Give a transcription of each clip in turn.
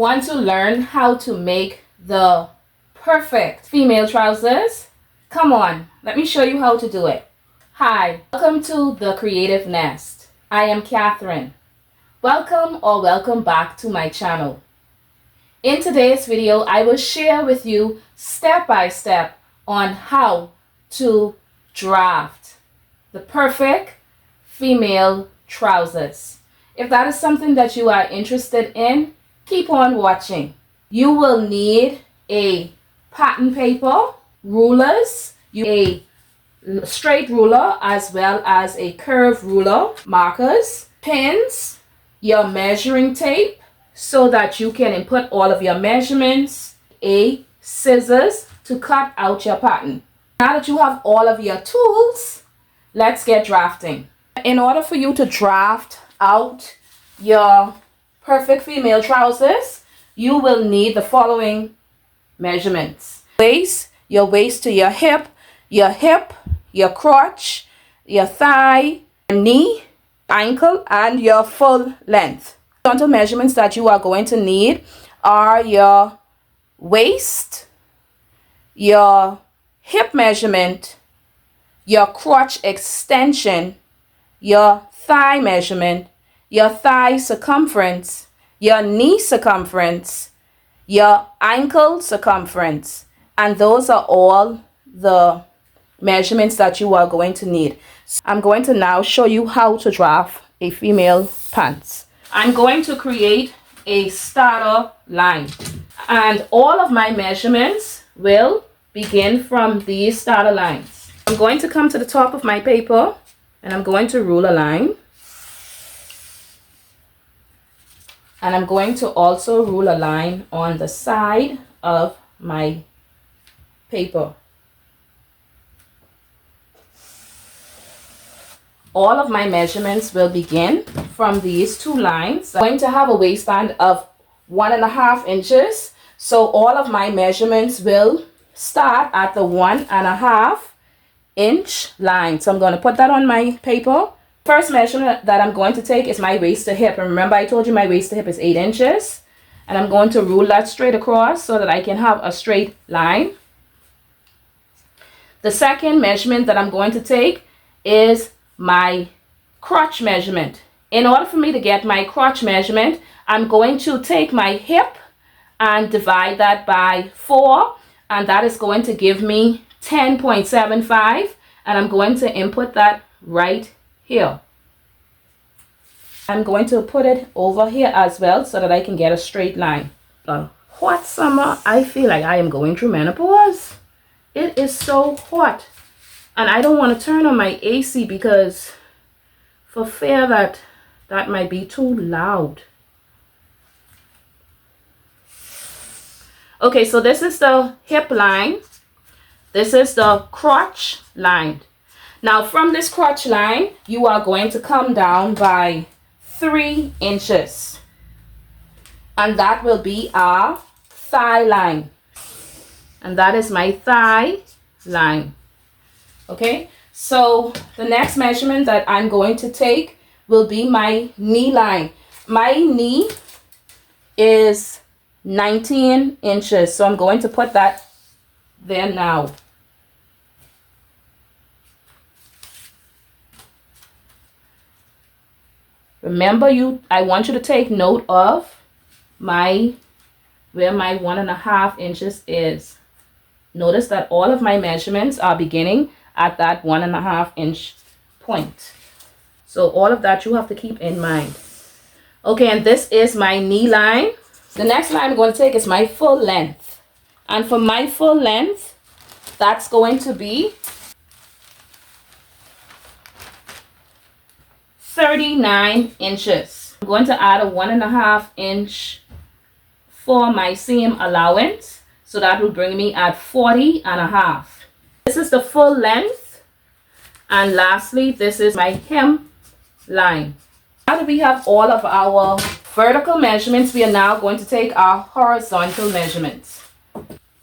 Want to learn how to make the perfect female trousers? Come on, let me show you how to do it. Hi, welcome to The Creative Nest. I am Catherine. Welcome or welcome back to my channel. In today's video, I will share with you step by step on how to draft the perfect female trousers. If that is something that you are interested in, keep on watching. You will need a pattern paper, rulers, a straight ruler as well as a curved ruler, markers, pins, your measuring tape so that you can input all of your measurements, a scissors to cut out your pattern. Now that you have all of your tools, let's get drafting. In order for you to draft out your perfect female trousers, you will need the following measurements. Your waist to your hip, your crotch, your thigh, your knee, ankle, and your full length. Horizontal measurements that you are going to need are your waist, your hip measurement, your crotch extension, your thigh measurement, your thigh circumference, your knee circumference, your ankle circumference, and those are all the measurements that you are going to need. So I'm going to now show you how to draft a female pants. I'm going to create a starter line, and all of my measurements will begin from these starter lines. I'm going to come to the top of my paper and I'm going to rule a line. And I'm going to also rule a line on the side of my paper. All of my measurements will begin from these two lines. I'm going to have a waistband of 1.5 inches. So all of my measurements will start at the 1.5 inch line. So I'm going to put that on my paper. First measurement that I'm going to take is my waist to hip. And remember, I told you my waist to hip is 8 inches. And I'm going to rule that straight across so that I can have a straight line. The second measurement that I'm going to take is my crotch measurement. In order for me to get my crotch measurement, I'm going to take my hip and divide that by 4. And that is going to give me 10.75. And I'm going to input that right here. I'm going to put it over here as well so that I can get a straight line. Hot summer, I feel like I am going through menopause. It is so hot. And I don't want to turn on my AC because for fear that might be too loud. Okay, so this is the hip line. This is the crotch line. Now from this crotch line, you are going to come down by 3 inches. And that will be our thigh line. And that is my thigh line. Okay, so the next measurement that I'm going to take will be my knee line. My knee is 19 inches. So I'm going to put that there now. Remember, I want you to take note of where my 1.5 inches is. Notice that all of my measurements are beginning at that 1.5 inch point. So all of that you have to keep in mind. Okay, and this is my knee line. The next line I'm going to take is my full length. And for my full length, that's going to be 39 inches. I'm going to add a 1.5 inch for my seam allowance. So that will bring me at 40.5. This is the full length. And lastly, this is my hem line. Now that we have all of our vertical measurements, we are now going to take our horizontal measurements.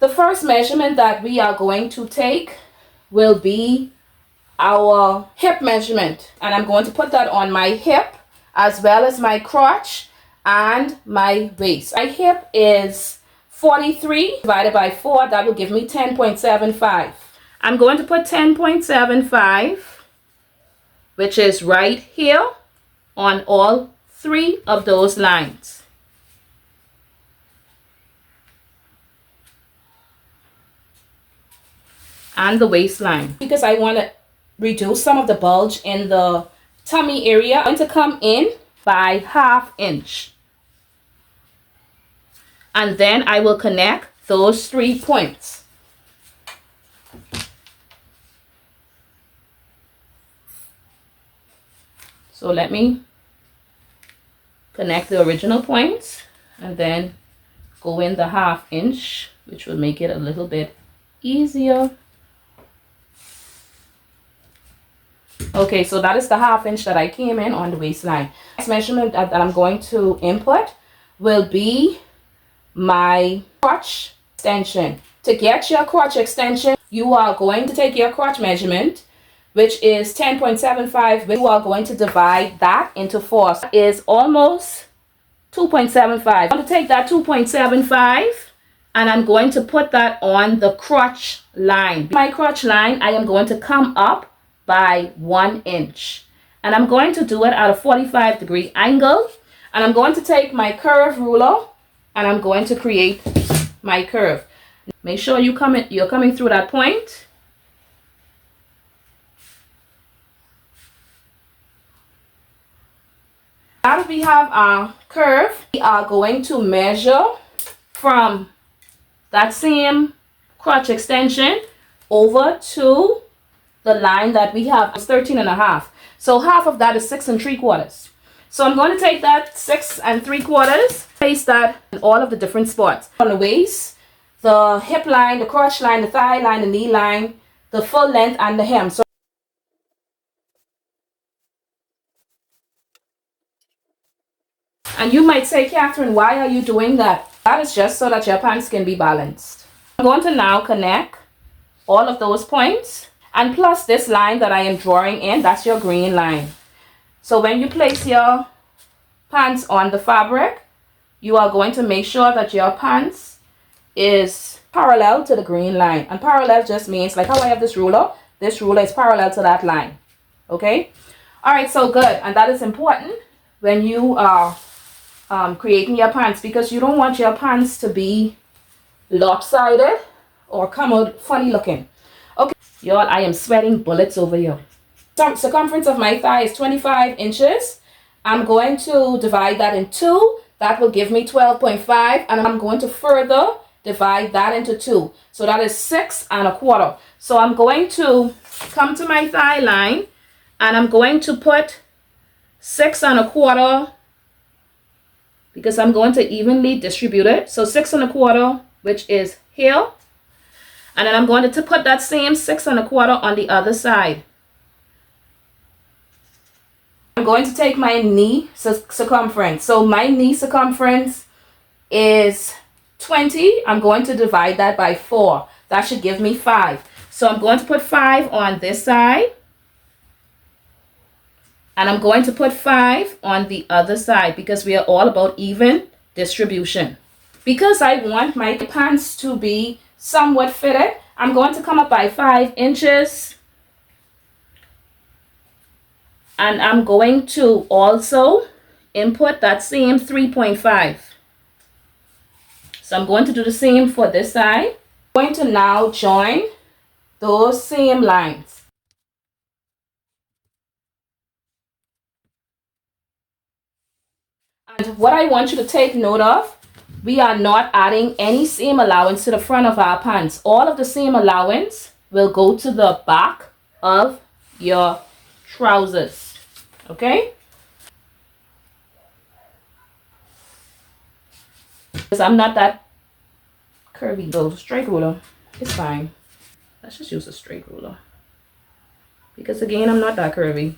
The first measurement that we are going to take will be our hip measurement, and I'm going to put that on my hip as well as my crotch and my waist. My hip is 43 divided by 4. That will give me 10.75. I'm going to put 10.75, which is right here on all 3 of those lines. And the waistline. Because I want to reduce some of the bulge in the tummy area, I'm going to come in by 1/2 inch. And then I will connect those 3 points. So let me connect the original points and then go in the 1/2 inch, which will make it a little bit easier. Okay, so that is the 1/2 inch that I came in on the waistline. Next measurement that I'm going to input will be my crotch extension. To get your crotch extension, you are going to take your crotch measurement, which is 10.75. You are going to divide that into 4. So that is almost 2.75. I'm going to take that 2.75 and I'm going to put that on the crotch line. My crotch line, I am going to come up by 1 inch. And I'm going to do it at a 45-degree angle. And I'm going to take my curve ruler and I'm going to create my curve. Make sure you're coming through that point. Now that we have our curve, we are going to measure from that same crotch extension over to the line that we have is 13.5. So half of that is 6 3/4. So I'm going to take that 6 3/4, place that in all of the different spots. On the waist, the hip line, the crotch line, the thigh line, the knee line, the full length, and the hem. So and you might say, Catherine, why are you doing that? That is just so that your pants can be balanced. I'm going to now connect all of those points. And plus this line that I am drawing in, that's your green line. So when you place your pants on the fabric, you are going to make sure that your pants is parallel to the green line. And parallel just means, like how I have this ruler is parallel to that line. Okay? All right, so good. And that is important when you are creating your pants, because you don't want your pants to be lopsided or come out funny looking. Okay, y'all, I am sweating bullets over here. Circumference of my thigh is 25 inches. I'm going to divide that in 2. That will give me 12.5. And I'm going to further divide that into 2. So that is 6 1/4. So I'm going to come to my thigh line and I'm going to put 6 1/4 because I'm going to evenly distribute it. So 6 1/4, which is here. And then I'm going to put that same 6 1/4 on the other side. I'm going to take my knee circumference. So my knee circumference is 20. I'm going to divide that by 4. That should give me 5. So I'm going to put 5 on this side. And I'm going to put 5 on the other side because we are all about even distribution. Because I want my pants to be somewhat fitted, I'm going to come up by 5 inches. And I'm going to also input that same 3.5. So I'm going to do the same for this side. I'm going to now join those same lines. And what I want you to take note of, we are not adding any seam allowance to the front of our pants. All of the seam allowance will go to the back of your trousers. Okay? Because I'm not that curvy. So straight ruler is fine. Let's just use a straight ruler. Because again, I'm not that curvy.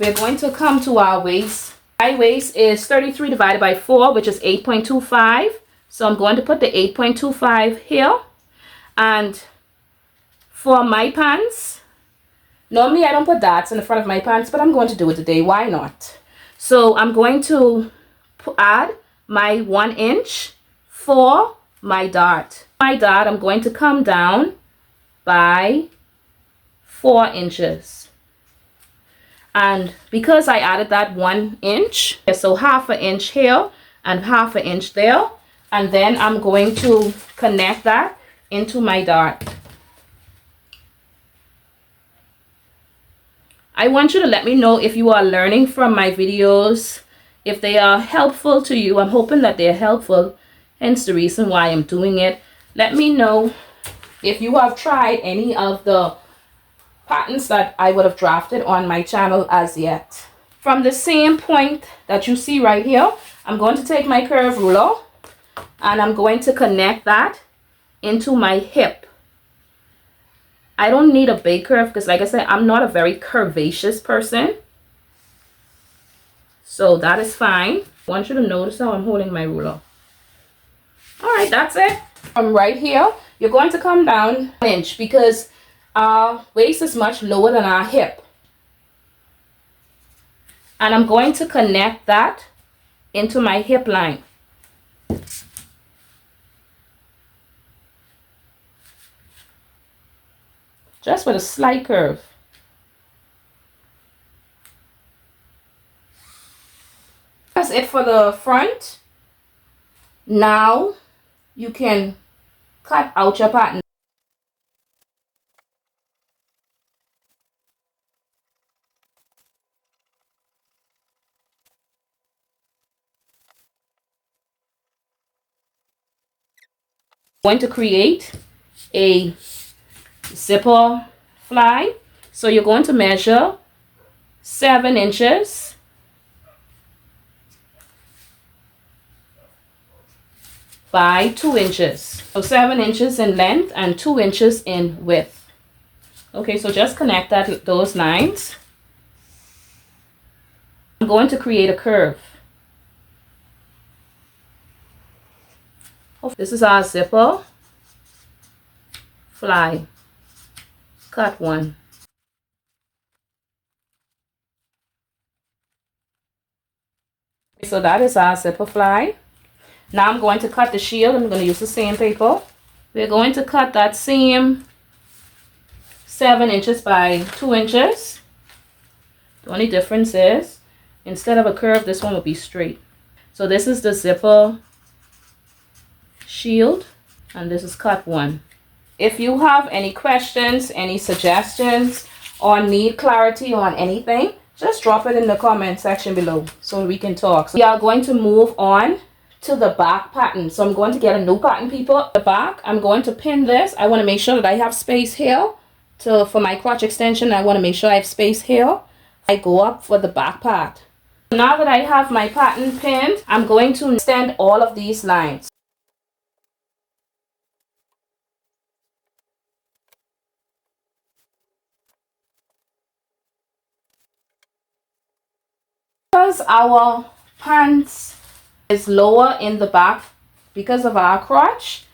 We're going to come to our waist. My waist is 33 divided by 4, which is 8.25. So I'm going to put the 8.25 here. And for my pants, normally I don't put darts in the front of my pants, but I'm going to do it today. Why not? So I'm going to add my 1 inch for my dart. My dart, I'm going to come down by 4 inches. And because I added that 1 inch, so half an inch here and half an inch there, and then I'm going to connect that into my dart. I want you to let me know if you are learning from my videos, if they are helpful to you. I'm hoping that they're helpful, hence the reason why I'm doing it. Let me know if you have tried any of the patterns that I would have drafted on my channel as yet. From the same point that you see right here, I'm going to take my curve ruler and I'm going to connect that into my hip. I don't need a big curve because, like I said, I'm not a very curvaceous person. So that is fine. I want you to notice how I'm holding my ruler. All right, that's it. From right here, you're going to come down 1 inch because our waist is much lower than our hip. And I'm going to connect that into my hip line. Just with a slight curve. That's it for the front. Now you can cut out your pattern. I'm going to create a zipper fly. So you're going to measure 7 inches by 2 inches. So 7 inches in length and 2 inches in width. Okay, so just connect those lines. I'm going to create a curve. This is our zipper fly. Cut 1. So that is our zipper fly. Now I'm going to cut the shield. I'm going to use the same paper. We're going to cut that same 7 inches by 2 inches. The only difference is, instead of a curve, this one will be straight. So this is the zipper shield, and this is cut 1. If you have any questions, any suggestions, or need clarity on anything, just drop it in the comment section below so we can talk. So we are going to move on to the back pattern. So I'm going to get a new pattern, people. The back, I'm going to pin this. I want to make sure that I have space here for my crotch extension. I want to make sure I have space here. I go up for the back part. Now that I have my pattern pinned, I'm going to extend all of these lines. Because our pants is lower in the back because of our crotch,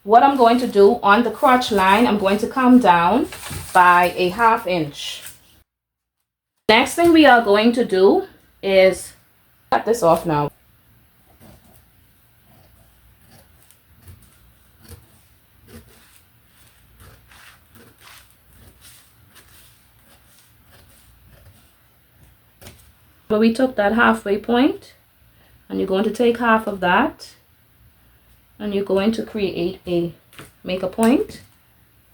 what I'm going to do on the crotch line, I'm going to come down by a 1/2 inch. Next thing we are going to do is cut this off now. But we took that halfway point, and you're going to take half of that, and you're going to make a point.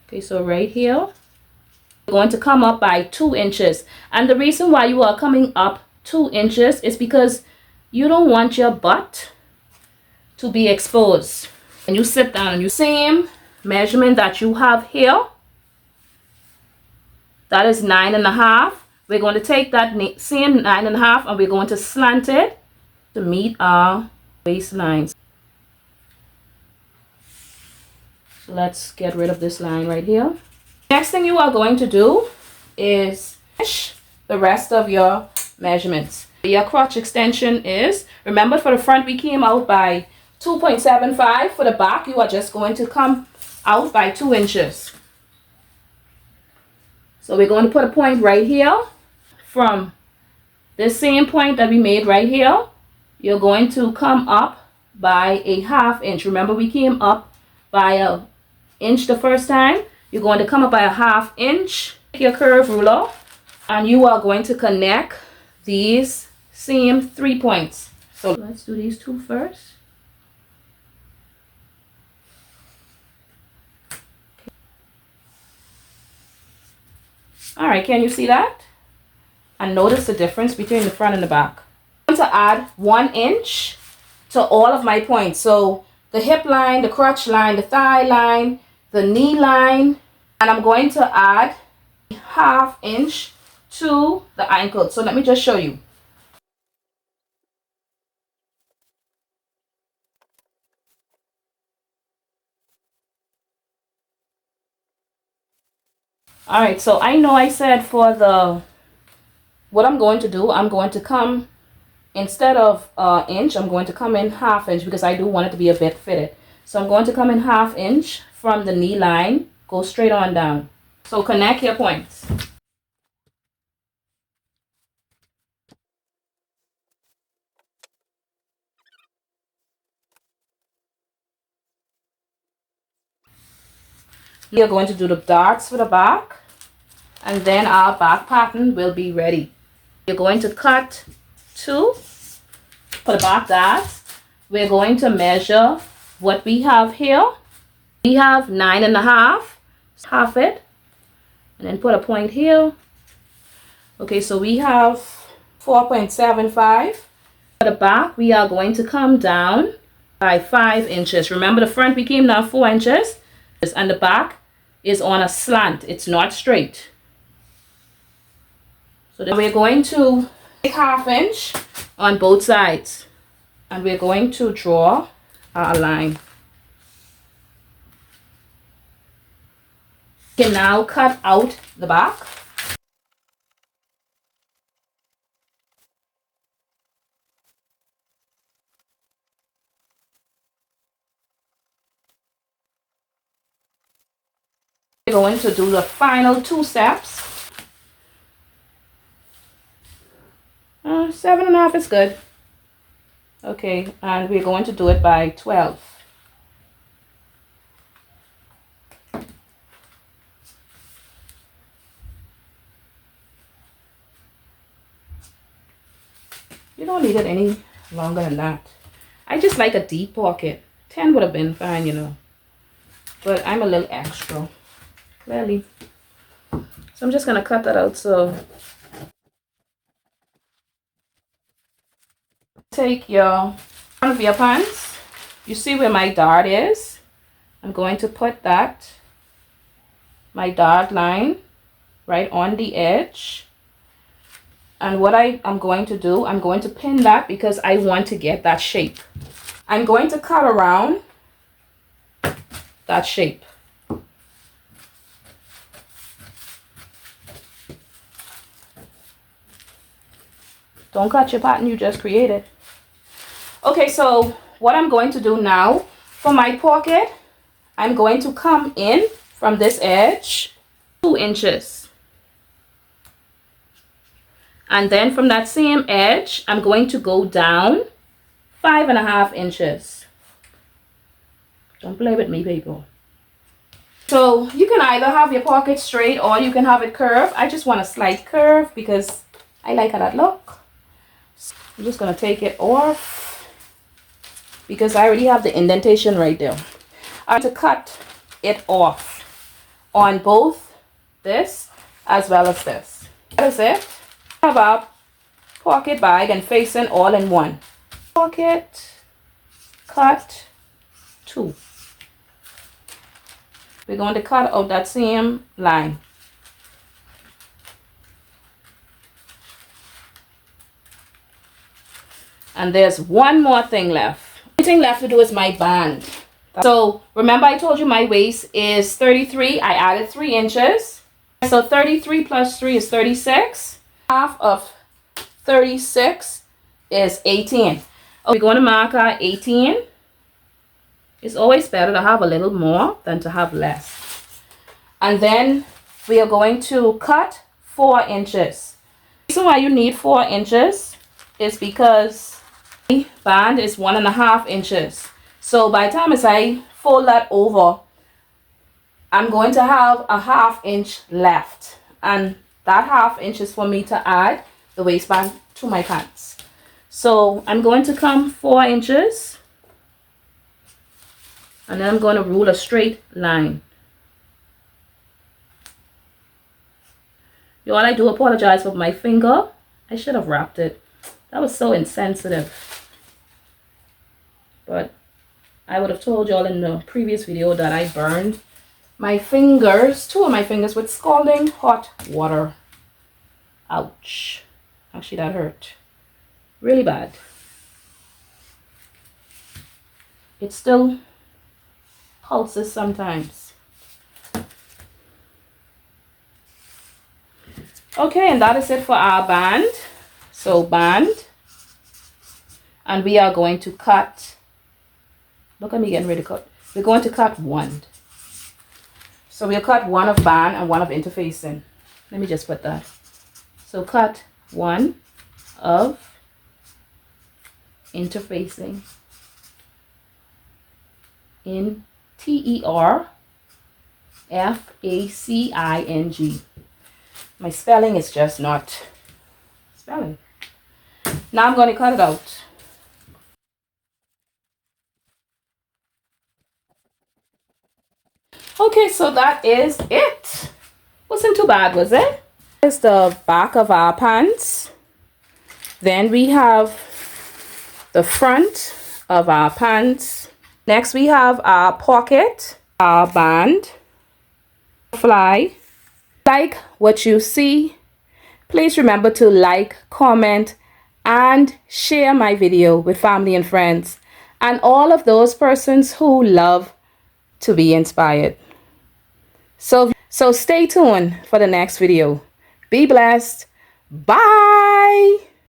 Okay, so right here, you're going to come up by 2 inches. And the reason why you are coming up 2 inches is because you don't want your butt to be exposed. And you sit down and you same measurement that you have here, that is 9.5. We're going to take that same 9.5 and we're going to slant it to meet our waistline. So let's get rid of this line right here. Next thing you are going to do is finish the rest of your measurements. Your crotch extension is, remember for the front we came out by 2.75. For the back you are just going to come out by 2 inches. So we're going to put a point right here. From the same point that we made right here, you're going to come up by a 1/2 inch. Remember, we came up by a inch the first time. You're going to come up by a 1/2 inch. Take your curve ruler and you are going to connect these same 3 points. So let's do these two first. All right, can you see that? And notice the difference between the front and the back. I'm going to add 1 inch to all of my points. So the hip line, the crotch line, the thigh line, the knee line, and I'm going to add 1/2 inch to the ankle. So let me just show you. All right, so I know I said for the, what I'm going to do, I'm going to come, instead of inch, I'm going to come in 1/2 inch because I do want it to be a bit fitted. So I'm going to come in 1/2 inch from the knee line, go straight on down. So connect your points. We are going to do the darts for the back, and then our back pattern will be ready. You're going to cut 2 for the back darts. We're going to measure what we have here. We have 9.5, half it, and then put a point here. Okay, so we have 4.75. For the back, we are going to come down by 5 inches. Remember, the front we came down 4 inches, and the back is on a slant. It's not straight. So then we're going to take 1/2 inch on both sides, and we're going to draw our line. You can now cut out the back. We're going to do the final 2 steps. 7.5 is good. Okay, and we're going to do it by 12. You don't need it any longer than that. I just like a deep pocket. 10 would have been fine, you know. But I'm a little extra, clearly. So I'm just going to cut that out. So take your one of your pants. You see where my dart is? I'm going to put that, my dart line, right on the edge. And what I'm going to do, I'm going to pin that because I want to get that shape. I'm going to cut around that shape. Don't cut your pattern you just created. Okay, so what I'm going to do now, for my pocket, I'm going to come in from this edge 2 inches. And then from that same edge, I'm going to go down 5.5 inches. Don't play with me, people. So you can either have your pocket straight or you can have it curved. I just want a slight curve because I like how that look. So I'm just going to take it off because I already have the indentation right there. I'm going to cut it off on both this as well as this. That is it. I have a pocket bag and facing all in one. Pocket, cut 2. We're going to cut out that same line. And there's one more thing left. The thing left to do is my band. So remember I told you my waist is 33. I added 3 inches. So 33 plus 3 is 36. Half of 36 is 18. We're going to mark our 18. It's always better to have a little more than to have less. And then we are going to cut 4 inches. The reason why you need 4 inches is because Band is 1.5 inches. So by the time as I fold that over, I'm going to have a 1/2 inch left, and that 1/2 inch is for me to add the waistband to my pants. So I'm going to come 4 inches, and then I'm going to rule a straight line. Y'all, I do apologize for my finger. I should have wrapped it. That was so insensitive. But I would have told y'all in the previous video that I burned my fingers, 2 of my fingers, with scalding hot water. Ouch. Actually, that hurt really bad. It still pulses sometimes. Okay, and that is it for our band. So band, and we are going to cut. Look at me getting ready to cut. We're going to cut 1. So we'll cut 1 of band and 1 of interfacing. Let me just put that. So cut 1 of interfacing in TERFACING. My spelling is just not spelling. Now I'm going to cut it out. Okay, so that is it. Wasn't too bad, was it? Here's the back of our pants. Then we have the front of our pants. Next we have our pocket, our band, fly. Like what you see, please remember to like, comment, and share my video with family and friends, and all of those persons who love to be inspired. So stay tuned for the next video. Be blessed. Bye.